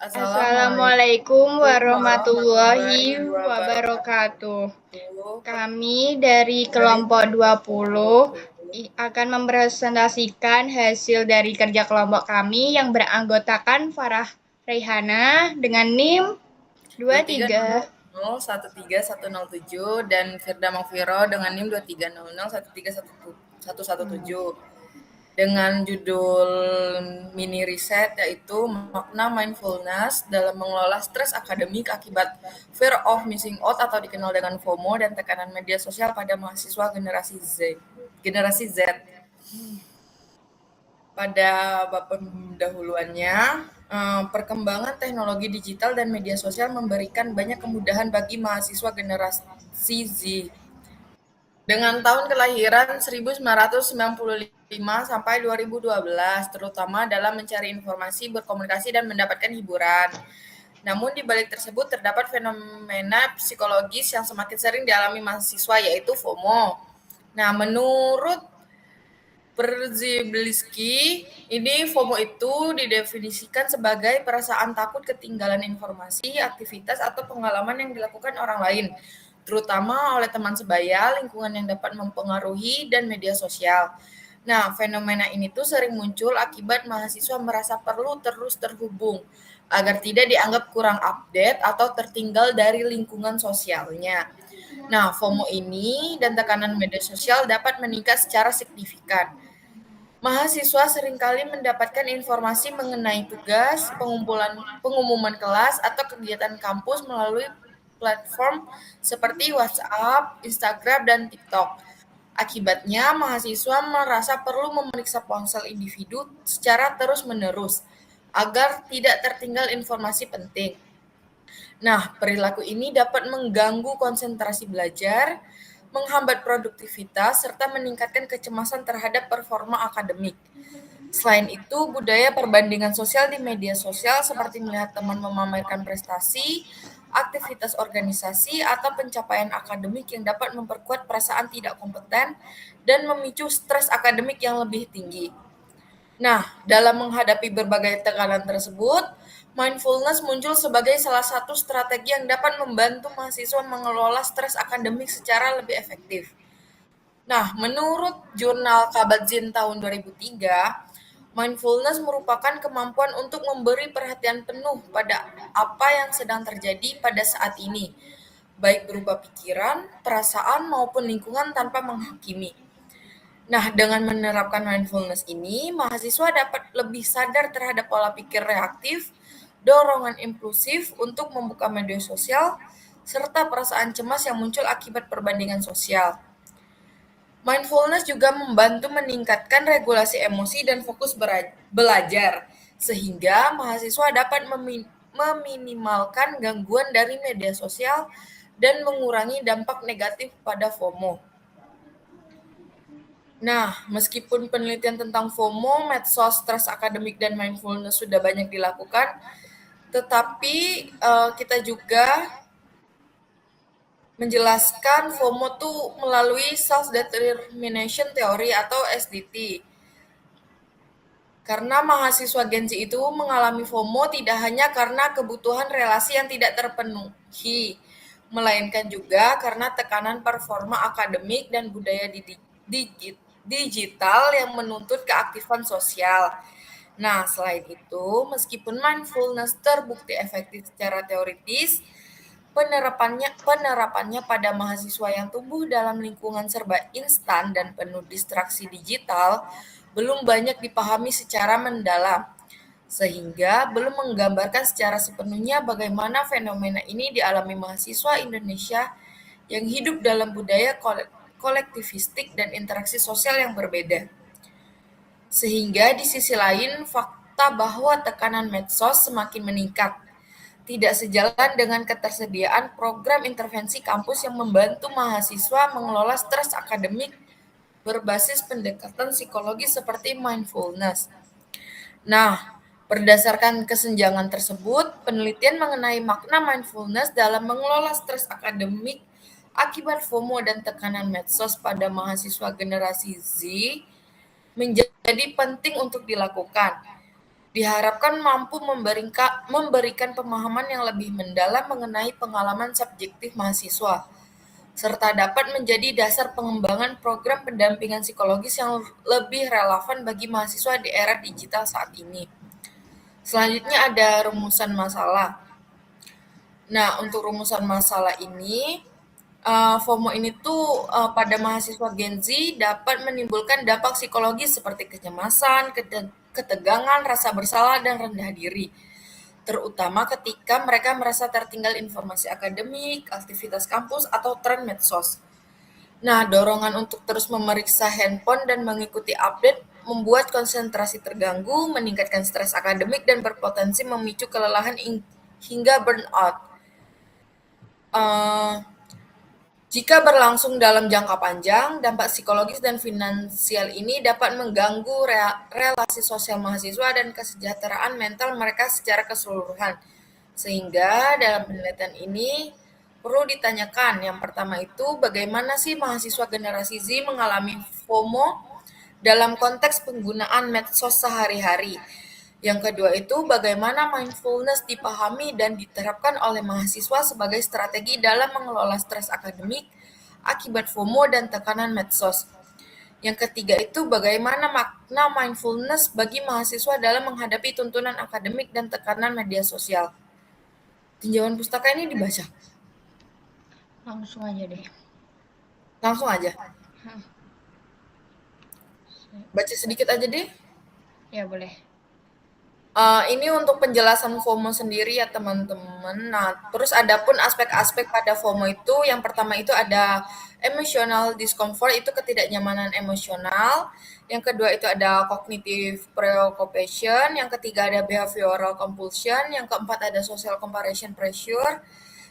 Assalamualaikum warahmatullahi warahmatullahi wabarakatuh. wabarakatuh. Kami dari kelompok 20 akan mempresentasikan hasil dari kerja kelompok kami yang beranggotakan Farah Reihana dengan NIM 23. 230013107 dan Firda Mafiro dengan NIM 2300131117 dengan judul mini riset yaitu makna mindfulness dalam mengelola stres akademik akibat fear of missing out atau dikenal dengan FOMO dan tekanan media sosial pada mahasiswa generasi Z. Pada bab pendahuluannya, perkembangan teknologi digital dan media sosial memberikan banyak kemudahan bagi mahasiswa generasi Z. Dengan tahun kelahiran 1995 sampai 2012, terutama dalam mencari informasi, berkomunikasi, dan mendapatkan hiburan. Namun di balik tersebut terdapat fenomena psikologis yang semakin sering dialami mahasiswa, yaitu FOMO. Nah, menurut Przybylski, ini FOMO itu didefinisikan sebagai perasaan takut ketinggalan informasi, aktivitas, atau pengalaman yang dilakukan orang lain, terutama oleh teman sebaya, lingkungan yang dapat mempengaruhi, dan media sosial. Nah, fenomena ini tuh sering muncul akibat mahasiswa merasa perlu terus terhubung, agar tidak dianggap kurang update atau tertinggal dari lingkungan sosialnya. Nah, FOMO ini dan tekanan media sosial dapat meningkat secara signifikan. Mahasiswa seringkali mendapatkan informasi mengenai tugas, pengumuman kelas, atau kegiatan kampus melalui platform seperti WhatsApp, Instagram, dan TikTok. Akibatnya, mahasiswa merasa perlu memeriksa ponsel individu secara terus-menerus agar tidak tertinggal informasi penting. Nah, perilaku ini dapat mengganggu konsentrasi belajar, menghambat produktivitas, serta meningkatkan kecemasan terhadap performa akademik. Selain itu, budaya perbandingan sosial di media sosial seperti melihat teman memamerkan prestasi, aktivitas organisasi, atau pencapaian akademik yang dapat memperkuat perasaan tidak kompeten dan memicu stres akademik yang lebih tinggi. Nah, dalam menghadapi berbagai tekanan tersebut, mindfulness muncul sebagai salah satu strategi yang dapat membantu mahasiswa mengelola stres akademik secara lebih efektif. Nah, menurut jurnal Kabat-Zinn tahun 2003, mindfulness merupakan kemampuan untuk memberi perhatian penuh pada apa yang sedang terjadi pada saat ini, baik berupa pikiran, perasaan, maupun lingkungan tanpa menghakimi. Nah, dengan menerapkan mindfulness ini, mahasiswa dapat lebih sadar terhadap pola pikir reaktif, dorongan impulsif untuk membuka media sosial, serta perasaan cemas yang muncul akibat perbandingan sosial. Mindfulness juga membantu meningkatkan regulasi emosi dan fokus belajar, sehingga mahasiswa dapat meminimalkan gangguan dari media sosial dan mengurangi dampak negatif pada FOMO. Nah, meskipun penelitian tentang FOMO, medsos, stres akademik, dan mindfulness sudah banyak dilakukan, tetapi kita juga menjelaskan FOMO itu melalui Self-Determination Theory atau SDT. Karena mahasiswa Gen Z itu mengalami FOMO tidak hanya karena kebutuhan relasi yang tidak terpenuhi, melainkan juga karena tekanan performa akademik dan budaya digital yang menuntut keaktifan sosial. Nah, selain itu, meskipun mindfulness terbukti efektif secara teoritis, penerapannya pada mahasiswa yang tumbuh dalam lingkungan serba instan dan penuh distraksi digital belum banyak dipahami secara mendalam, sehingga belum menggambarkan secara sepenuhnya bagaimana fenomena ini dialami mahasiswa Indonesia yang hidup dalam budaya kolektivistik dan interaksi sosial yang berbeda. Sehingga di sisi lain, fakta bahwa tekanan medsos semakin meningkat tidak sejalan dengan ketersediaan program intervensi kampus yang membantu mahasiswa mengelola stres akademik berbasis pendekatan psikologi seperti mindfulness. Nah, berdasarkan kesenjangan tersebut, penelitian mengenai makna mindfulness dalam mengelola stres akademik akibat FOMO dan tekanan medsos pada mahasiswa generasi Z menjadi penting untuk dilakukan. diharapkan mampu memberikan pemahaman yang lebih mendalam mengenai pengalaman subjektif mahasiswa, serta dapat menjadi dasar pengembangan program pendampingan psikologis yang lebih relevan bagi mahasiswa di era digital saat ini. Selanjutnya ada rumusan masalah. Nah, untuk rumusan masalah ini, FOMO ini tuh pada mahasiswa Gen Z dapat menimbulkan dampak psikologis seperti kecemasan, ketegangan, rasa bersalah, dan rendah diri. Terutama ketika mereka merasa tertinggal informasi akademik, aktivitas kampus, atau tren medsos. Nah, dorongan untuk terus memeriksa handphone dan mengikuti update membuat konsentrasi terganggu, meningkatkan stres akademik, dan berpotensi memicu kelelahan hingga burnout. Eh, Jika berlangsung dalam jangka panjang, dampak psikologis dan finansial ini dapat mengganggu relasi sosial mahasiswa dan kesejahteraan mental mereka secara keseluruhan. Sehingga dalam penelitian ini perlu ditanyakan, yang pertama itu bagaimana sih mahasiswa generasi Z mengalami FOMO dalam konteks penggunaan medsos sehari-hari. Yang kedua itu bagaimana mindfulness dipahami dan diterapkan oleh mahasiswa sebagai strategi dalam mengelola stres akademik akibat FOMO dan tekanan medsos. Yang ketiga itu bagaimana makna mindfulness bagi mahasiswa dalam menghadapi tuntunan akademik dan tekanan media sosial. Tinjauan pustaka ini dibaca. Langsung aja deh. Langsung aja. Baca sedikit aja deh. Ya, boleh. Ini untuk penjelasan FOMO sendiri ya teman-teman. Nah, terus adapun aspek-aspek pada FOMO itu, yang pertama itu ada emotional discomfort, itu ketidaknyamanan emosional. Yang kedua itu ada cognitive preoccupation. Yang ketiga ada behavioral compulsion. Yang keempat ada social comparison pressure.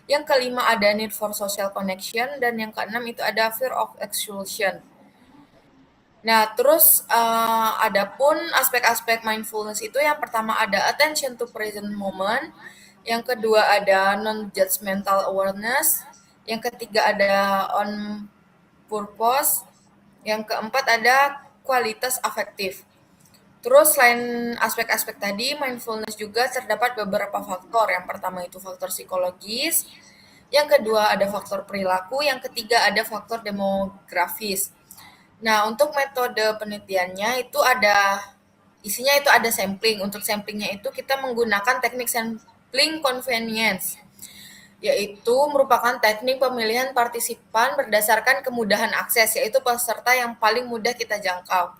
Yang kelima ada need for social connection. Dan yang keenam itu ada fear of exclusion. Nah, terus adapun aspek-aspek mindfulness itu yang pertama ada attention to present moment, yang kedua ada non-judgmental awareness, yang ketiga ada on purpose, yang keempat ada kualitas afektif. Terus selain aspek-aspek tadi, mindfulness juga terdapat beberapa faktor. Yang pertama itu faktor psikologis, yang kedua ada faktor perilaku, yang ketiga ada faktor demografis. Nah, untuk metode penelitiannya itu isinya itu ada sampling. Untuk samplingnya itu kita menggunakan teknik sampling convenience, yaitu merupakan teknik pemilihan partisipan berdasarkan kemudahan akses, yaitu peserta yang paling mudah kita jangkau.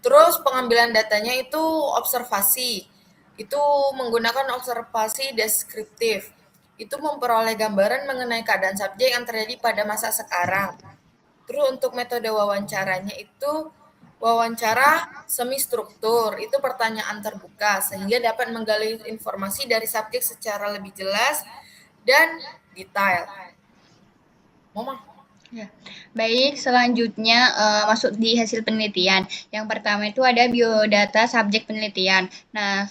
Terus pengambilan datanya itu observasi, itu menggunakan observasi deskriptif, itu memperoleh gambaran mengenai keadaan subjek yang terjadi pada masa sekarang. Terus untuk metode wawancaranya itu wawancara semi struktur, itu pertanyaan terbuka sehingga dapat menggali informasi dari subjek secara lebih jelas dan detail. Mama. Ya. Baik, selanjutnya masuk di hasil penelitian. Yang pertama itu ada biodata subjek penelitian. Nah,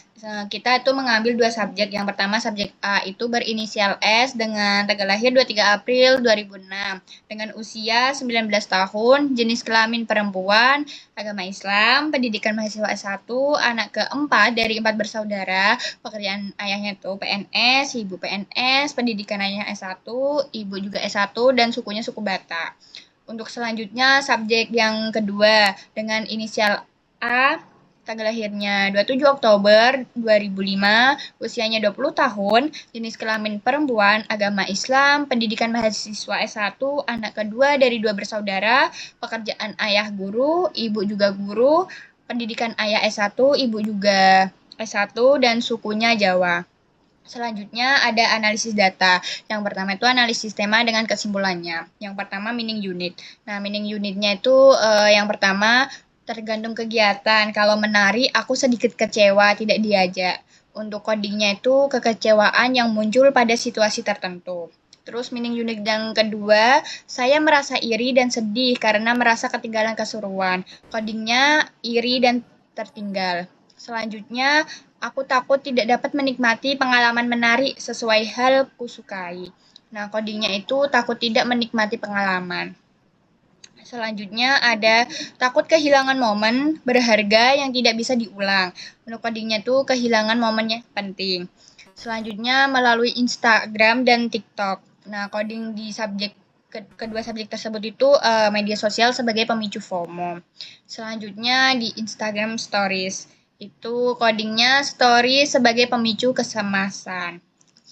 kita itu mengambil dua subjek. Yang pertama subjek A itu berinisial S dengan tanggal lahir 23 April 2006 dengan usia 19 tahun, jenis kelamin perempuan, agama Islam, pendidikan mahasiswa S1, anak keempat dari 4 bersaudara, pekerjaan ayahnya itu PNS, ibu PNS, pendidikan ayahnya S1, ibu juga S1 dan sukunya suku Batak. Untuk selanjutnya subjek yang kedua dengan inisial A, tanggal lahirnya 27 Oktober 2005, usianya 20 tahun, jenis kelamin perempuan, agama Islam, pendidikan mahasiswa S1, anak kedua dari 2 bersaudara, pekerjaan ayah guru, ibu juga guru, pendidikan ayah S1, ibu juga S1 dan sukunya Jawa. Selanjutnya ada analisis data. Yang pertama itu analisis tema dengan kesimpulannya. Yang pertama meaning unit. Nah, meaning unitnya itu yang pertama tergantung kegiatan. Kalau menari, aku sedikit kecewa tidak diajak. Untuk codingnya itu kekecewaan yang muncul pada situasi tertentu. Terus meaning unit yang kedua, saya merasa iri dan sedih karena merasa ketinggalan keseruan. Codingnya iri dan tertinggal. Selanjutnya, aku takut tidak dapat menikmati pengalaman menari sesuai hal kusukai. Nah, codingnya itu takut tidak menikmati pengalaman. Selanjutnya ada takut kehilangan momen berharga yang tidak bisa diulang. Untuk codingnya tuh kehilangan momennya penting. Selanjutnya melalui Instagram dan TikTok. Nah, coding di kedua subjek tersebut itu media sosial sebagai pemicu FOMO. Selanjutnya di Instagram Stories. Itu codingnya story sebagai pemicu kecemasan.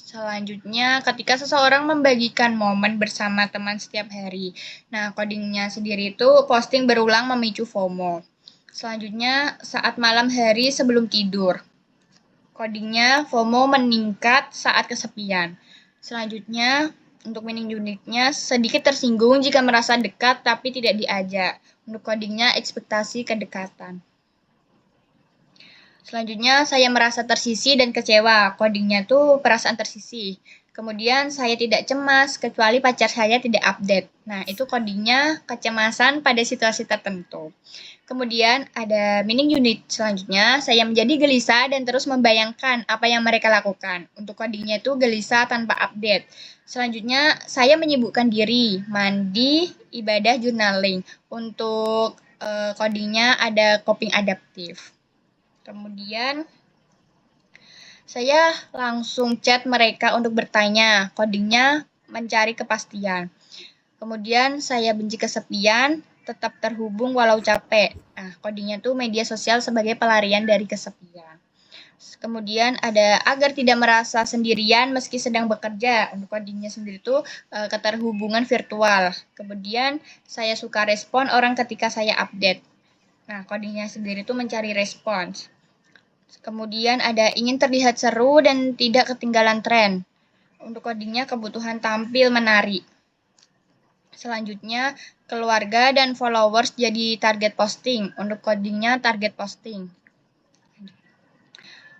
Selanjutnya, ketika seseorang membagikan momen bersama teman setiap hari. Nah, codingnya sendiri itu posting berulang memicu FOMO. Selanjutnya, saat malam hari sebelum tidur. Codingnya FOMO meningkat saat kesepian. Selanjutnya, untuk meaning unitnya sedikit tersinggung jika merasa dekat tapi tidak diajak. Untuk codingnya ekspektasi kedekatan. Selanjutnya, saya merasa tersisih dan kecewa. Codingnya tuh perasaan tersisih. Kemudian, saya tidak cemas kecuali pacar saya tidak update. Nah, itu codingnya kecemasan pada situasi tertentu. Kemudian, ada meaning unit selanjutnya. Saya menjadi gelisah dan terus membayangkan apa yang mereka lakukan. Untuk codingnya itu gelisah tanpa update. Selanjutnya, saya menyibukkan diri, mandi, ibadah, journaling. Untuk codingnya ada coping adaptif. Kemudian saya langsung chat mereka untuk bertanya, codingnya mencari kepastian. Kemudian saya benci kesepian, tetap terhubung walau capek. Nah, codingnya tuh media sosial sebagai pelarian dari kesepian. Kemudian ada agar tidak merasa sendirian meski sedang bekerja. Untuk codingnya sendiri tuh keterhubungan virtual. Kemudian saya suka respon orang ketika saya update. Nah, codingnya sendiri tuh mencari respons. Kemudian ada ingin terlihat seru dan tidak ketinggalan tren. Untuk codingnya kebutuhan tampil menarik. Selanjutnya keluarga dan followers jadi target posting. Untuk codingnya target posting.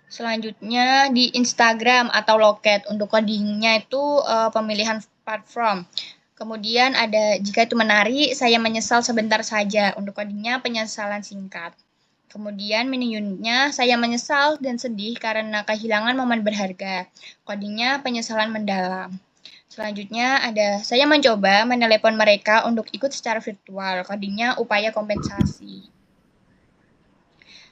Selanjutnya di Instagram atau loket. Untuk codingnya itu pemilihan platform. Kemudian ada jika itu menarik, saya menyesal sebentar saja. Untuk codingnya penyesalan singkat. Kemudian meaning unitnya, saya menyesal dan sedih karena kehilangan momen berharga. Codingnya penyesalan mendalam. Selanjutnya ada, saya mencoba menelepon mereka untuk ikut secara virtual. Codingnya upaya kompensasi.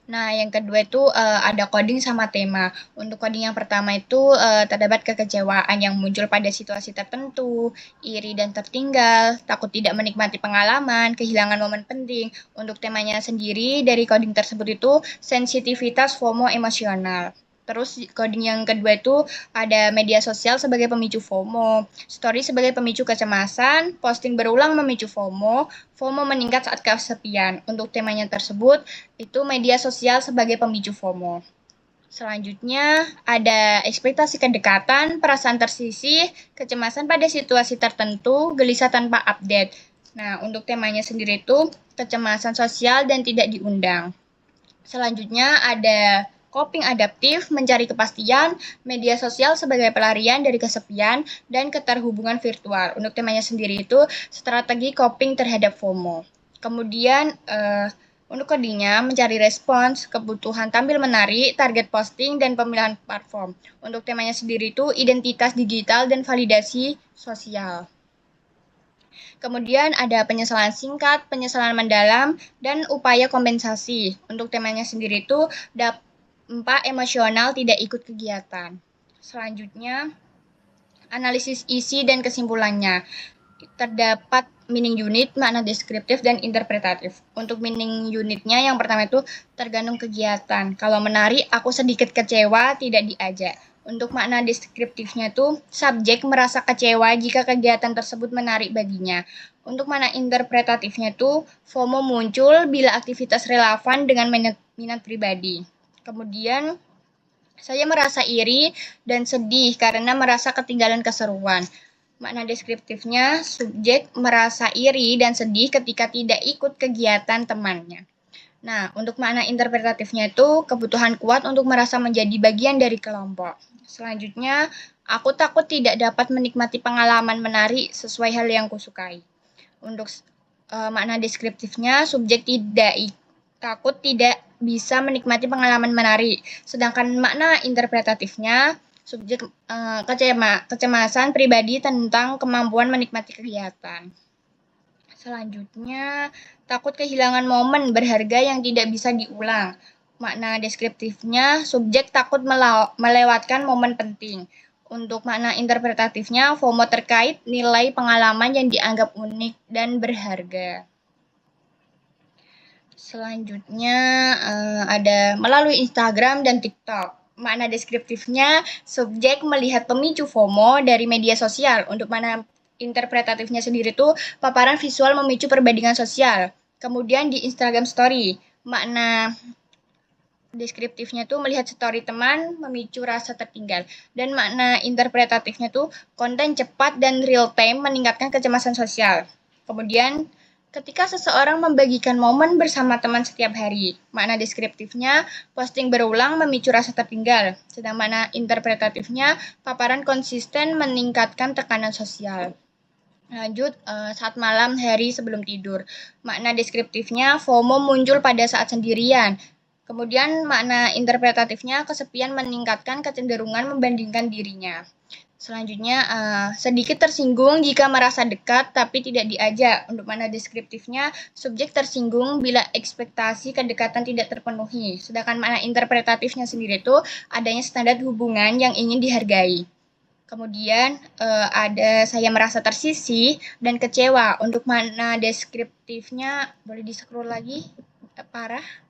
Nah, yang kedua itu ada coding sama tema. Untuk coding yang pertama itu terdapat kekecewaan yang muncul pada situasi tertentu, iri dan tertinggal, takut tidak menikmati pengalaman, kehilangan momen penting. Untuk temanya sendiri dari coding tersebut itu sensitivitas FOMO emosional. Terus coding yang kedua itu ada media sosial sebagai pemicu FOMO, story sebagai pemicu kecemasan, posting berulang memicu FOMO, FOMO meningkat saat kesepian. Untuk temanya tersebut itu media sosial sebagai pemicu FOMO. Selanjutnya ada ekspektasi kedekatan, perasaan tersisih, kecemasan pada situasi tertentu, gelisah tanpa update. Nah, untuk temanya sendiri itu kecemasan sosial dan tidak diundang. Selanjutnya ada coping adaptif, mencari kepastian, media sosial sebagai pelarian dari kesepian, dan keterhubungan virtual. Untuk temanya sendiri itu strategi coping terhadap FOMO. Kemudian untuk codingnya mencari respons, kebutuhan tampil menarik, target posting, dan pemilihan platform. Untuk temanya sendiri itu identitas digital dan validasi sosial. Kemudian ada penyesalan singkat, penyesalan mendalam, dan upaya kompensasi. Untuk temanya sendiri itu dampak emosional tidak ikut kegiatan. Selanjutnya, analisis isi dan kesimpulannya. Terdapat meaning unit, makna deskriptif, dan interpretatif. Untuk meaning unitnya yang pertama itu tergantung kegiatan. Kalau menarik, aku sedikit kecewa, tidak diajak. Untuk makna deskriptifnya itu subjek merasa kecewa jika kegiatan tersebut menarik baginya. Untuk makna interpretatifnya itu FOMO muncul bila aktivitas relevan dengan minat pribadi. Kemudian saya merasa iri dan sedih karena merasa ketinggalan keseruan. Makna deskriptifnya, subjek merasa iri dan sedih ketika tidak ikut kegiatan temannya. Nah, untuk makna interpretatifnya itu kebutuhan kuat untuk merasa menjadi bagian dari kelompok. Selanjutnya, aku takut tidak dapat menikmati pengalaman menarik sesuai hal yang kusukai. Untuk makna deskriptifnya, subjek takut tidak bisa menikmati pengalaman menarik. Sedangkan makna interpretatifnya, subjek kecemasan pribadi tentang kemampuan menikmati kegiatan. Selanjutnya, takut kehilangan momen berharga yang tidak bisa diulang. Makna deskriptifnya, subjek takut melewatkan momen penting. Untuk makna interpretatifnya, FOMO terkait nilai pengalaman yang dianggap unik dan berharga. Selanjutnya ada melalui Instagram dan TikTok. Makna deskriptifnya, subjek melihat pemicu FOMO dari media sosial. Untuk makna interpretatifnya sendiri tuh paparan visual memicu perbandingan sosial. Kemudian di Instagram Story, makna deskriptifnya tuh melihat story teman memicu rasa tertinggal. Dan makna interpretatifnya tuh konten cepat dan real time meningkatkan kecemasan sosial. Kemudian ketika seseorang membagikan momen bersama teman setiap hari, makna deskriptifnya posting berulang memicu rasa tertinggal. Sedang makna interpretatifnya paparan konsisten meningkatkan tekanan sosial. Lanjut, saat malam hari sebelum tidur. Makna deskriptifnya FOMO muncul pada saat sendirian. Kemudian makna interpretatifnya kesepian meningkatkan kecenderungan membandingkan dirinya. Selanjutnya, sedikit tersinggung jika merasa dekat tapi tidak diajak. Untuk makna deskriptifnya, subjek tersinggung bila ekspektasi kedekatan tidak terpenuhi. Sedangkan makna interpretatifnya sendiri itu adanya standar hubungan yang ingin dihargai. Kemudian ada saya merasa tersisih dan kecewa. Untuk makna deskriptifnya, boleh di-scroll lagi? Parah.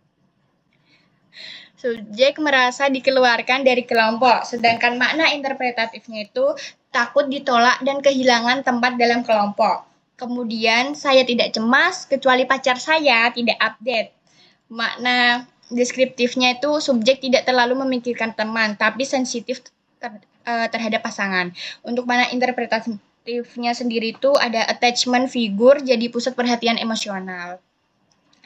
Subjek merasa dikeluarkan dari kelompok, sedangkan makna interpretatifnya itu takut ditolak dan kehilangan tempat dalam kelompok. Kemudian saya tidak cemas kecuali pacar saya tidak update. Makna deskriptifnya itu subjek tidak terlalu memikirkan teman, tapi sensitif terhadap pasangan. Untuk makna interpretatifnya sendiri itu ada attachment figure jadi pusat perhatian emosional.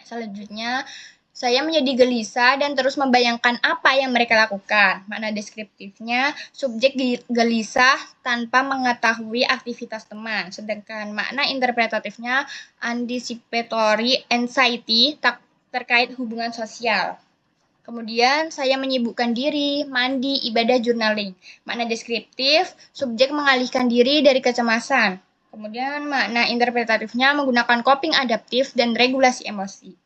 Selanjutnya, saya menjadi gelisah dan terus membayangkan apa yang mereka lakukan. Makna deskriptifnya, subjek gelisah tanpa mengetahui aktivitas teman. Sedangkan makna interpretatifnya, anticipatory anxiety terkait hubungan sosial. Kemudian saya menyibukkan diri, mandi, ibadah, journaling. Makna deskriptif, subjek mengalihkan diri dari kecemasan. Kemudian makna interpretatifnya menggunakan coping adaptif dan regulasi emosi.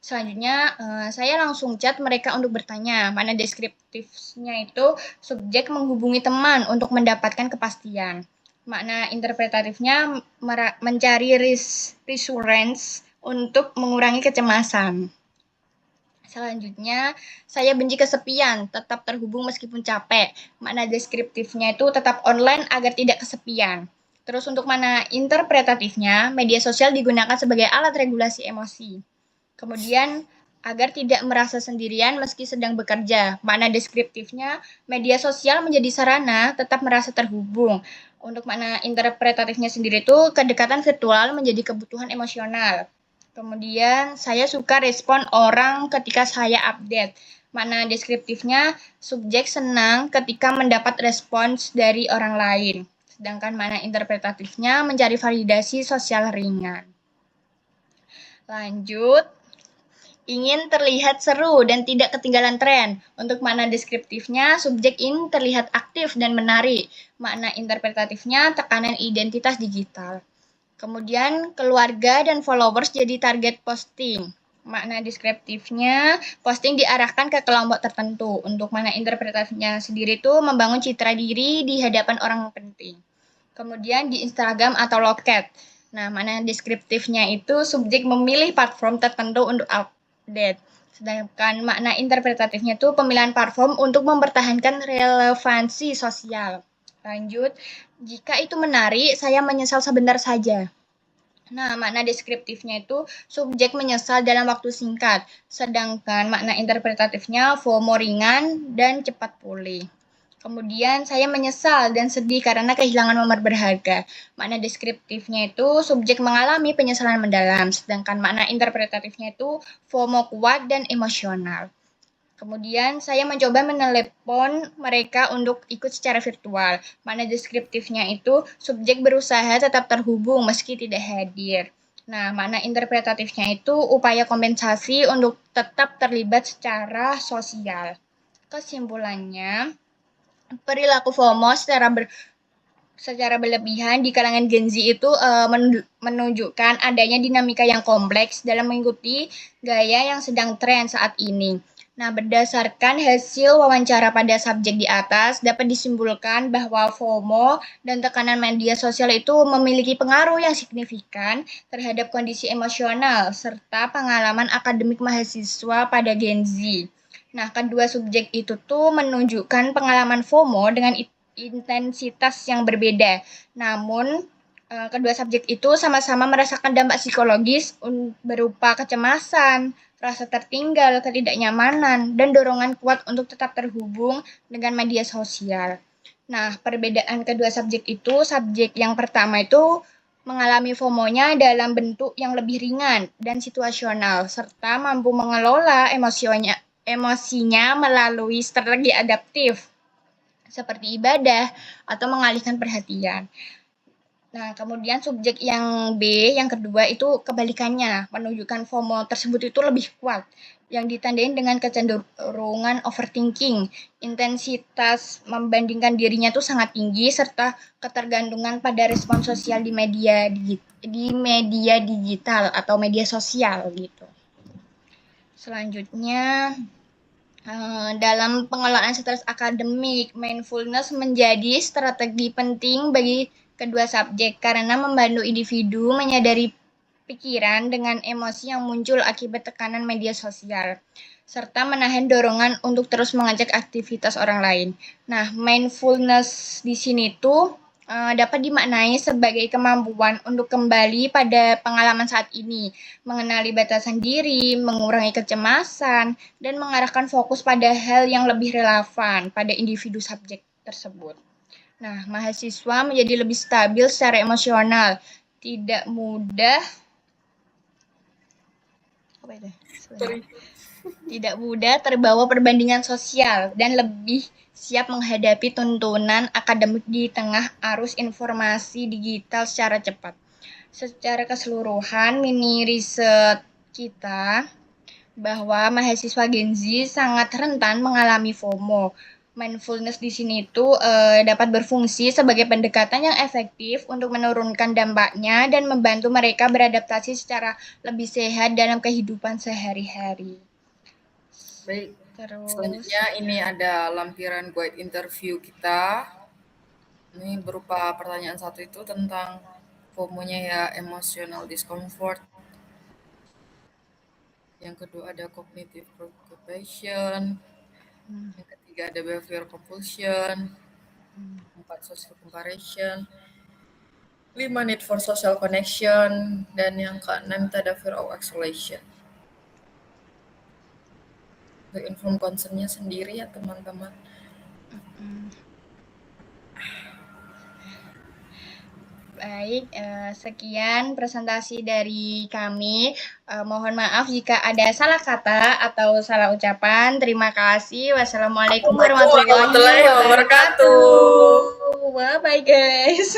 Selanjutnya, saya langsung chat mereka untuk bertanya. Makna deskriptifnya itu subjek menghubungi teman untuk mendapatkan kepastian. Makna interpretatifnya mencari reassurance untuk mengurangi kecemasan. Selanjutnya, saya benci kesepian, tetap terhubung meskipun capek. Makna deskriptifnya itu tetap online agar tidak kesepian. Terus untuk makna interpretatifnya, media sosial digunakan sebagai alat regulasi emosi. Kemudian, agar tidak merasa sendirian meski sedang bekerja. Makna deskriptifnya, media sosial menjadi sarana tetap merasa terhubung. Untuk makna interpretatifnya sendiri itu, kedekatan virtual menjadi kebutuhan emosional. Kemudian, saya suka respon orang ketika saya update. Makna deskriptifnya, subjek senang ketika mendapat respons dari orang lain. Sedangkan makna interpretatifnya mencari validasi sosial ringan. Lanjut, ingin terlihat seru dan tidak ketinggalan tren. Untuk makna deskriptifnya, subjek ingin terlihat aktif dan menarik. Makna interpretatifnya, tekanan identitas digital. Kemudian, keluarga dan followers jadi target posting. Makna deskriptifnya, posting diarahkan ke kelompok tertentu. Untuk makna interpretatifnya sendiri itu membangun citra diri di hadapan orang penting. Kemudian di Instagram atau loket. Nah, makna deskriptifnya itu subjek memilih platform tertentu untuk update. Sedangkan makna interpretatifnya itu pemilihan platform untuk mempertahankan relevansi sosial. Lanjut, jika itu menarik, saya menyesal sebentar saja. Nah, makna deskriptifnya itu subjek menyesal dalam waktu singkat, sedangkan makna interpretatifnya FOMO ringan dan cepat pulih. Kemudian saya menyesal dan sedih karena kehilangan momen berharga. Makna deskriptifnya itu subjek mengalami penyesalan mendalam, sedangkan makna interpretatifnya itu FOMO kuat dan emosional. Kemudian saya mencoba menelepon mereka untuk ikut secara virtual. Makna deskriptifnya itu subjek berusaha tetap terhubung meski tidak hadir. Nah, makna interpretatifnya itu upaya kompensasi untuk tetap terlibat secara sosial. Kesimpulannya, perilaku FOMO secara berlebihan di kalangan Gen Z itu menunjukkan adanya dinamika yang kompleks dalam mengikuti gaya yang sedang tren saat ini. Nah, berdasarkan hasil wawancara pada subjek di atas, dapat disimpulkan bahwa FOMO dan tekanan media sosial itu memiliki pengaruh yang signifikan terhadap kondisi emosional serta pengalaman akademik mahasiswa pada Gen Z. Nah, kedua subjek itu tuh menunjukkan pengalaman FOMO dengan intensitas yang berbeda. Namun, kedua subjek itu sama-sama merasakan dampak psikologis berupa kecemasan, rasa tertinggal, ketidaknyamanan, dan dorongan kuat untuk tetap terhubung dengan media sosial. Nah, perbedaan kedua subjek itu, subjek yang pertama itu mengalami FOMO-nya dalam bentuk yang lebih ringan dan situasional, serta mampu mengelola emosinya melalui strategi adaptif seperti ibadah atau mengalihkan perhatian. Nah, kemudian subjek yang B, yang kedua itu kebalikannya, menunjukkan FOMO tersebut itu lebih kuat, yang ditandai dengan kecenderungan overthinking, intensitas membandingkan dirinya itu sangat tinggi, serta ketergantungan pada respon sosial di media digital atau media sosial gitu. Selanjutnya, dalam pengelolaan stres akademik, mindfulness menjadi strategi penting bagi kedua subjek karena membantu individu menyadari pikiran dengan emosi yang muncul akibat tekanan media sosial, serta menahan dorongan untuk terus mengajak aktivitas orang lain. Nah, mindfulness di sini tuh dapat dimaknai sebagai kemampuan untuk kembali pada pengalaman saat ini, mengenali batasan diri, mengurangi kecemasan, dan mengarahkan fokus pada hal yang lebih relevan pada individu subjek tersebut. Nah, mahasiswa menjadi lebih stabil secara emosional, tidak mudah tidak mudah terbawa perbandingan sosial dan lebih siap menghadapi tuntunan akademik di tengah arus informasi digital secara cepat. Secara keseluruhan, mini riset kita bahwa mahasiswa Gen Z sangat rentan mengalami FOMO. Mindfulness di sini itu dapat berfungsi sebagai pendekatan yang efektif untuk menurunkan dampaknya dan membantu mereka beradaptasi secara lebih sehat dalam kehidupan sehari-hari. Baik, Terus, selanjutnya ini ada lampiran guide interview kita. Ini berupa pertanyaan satu itu tentang FOMO-nya ya, emotional discomfort. Yang kedua ada cognitive preoccupation. Yang ketiga ada behavior compulsion. 4 social comparison. 5 need for social connection. Dan yang ke-6 itu ada fear of isolation. Inform concern-nya sendiri ya teman-teman. Baik, sekian presentasi dari kami. Mohon maaf jika ada salah kata atau salah ucapan. Terima kasih. Wassalamualaikum warahmatullahi wabarakatuh. Bye bye guys.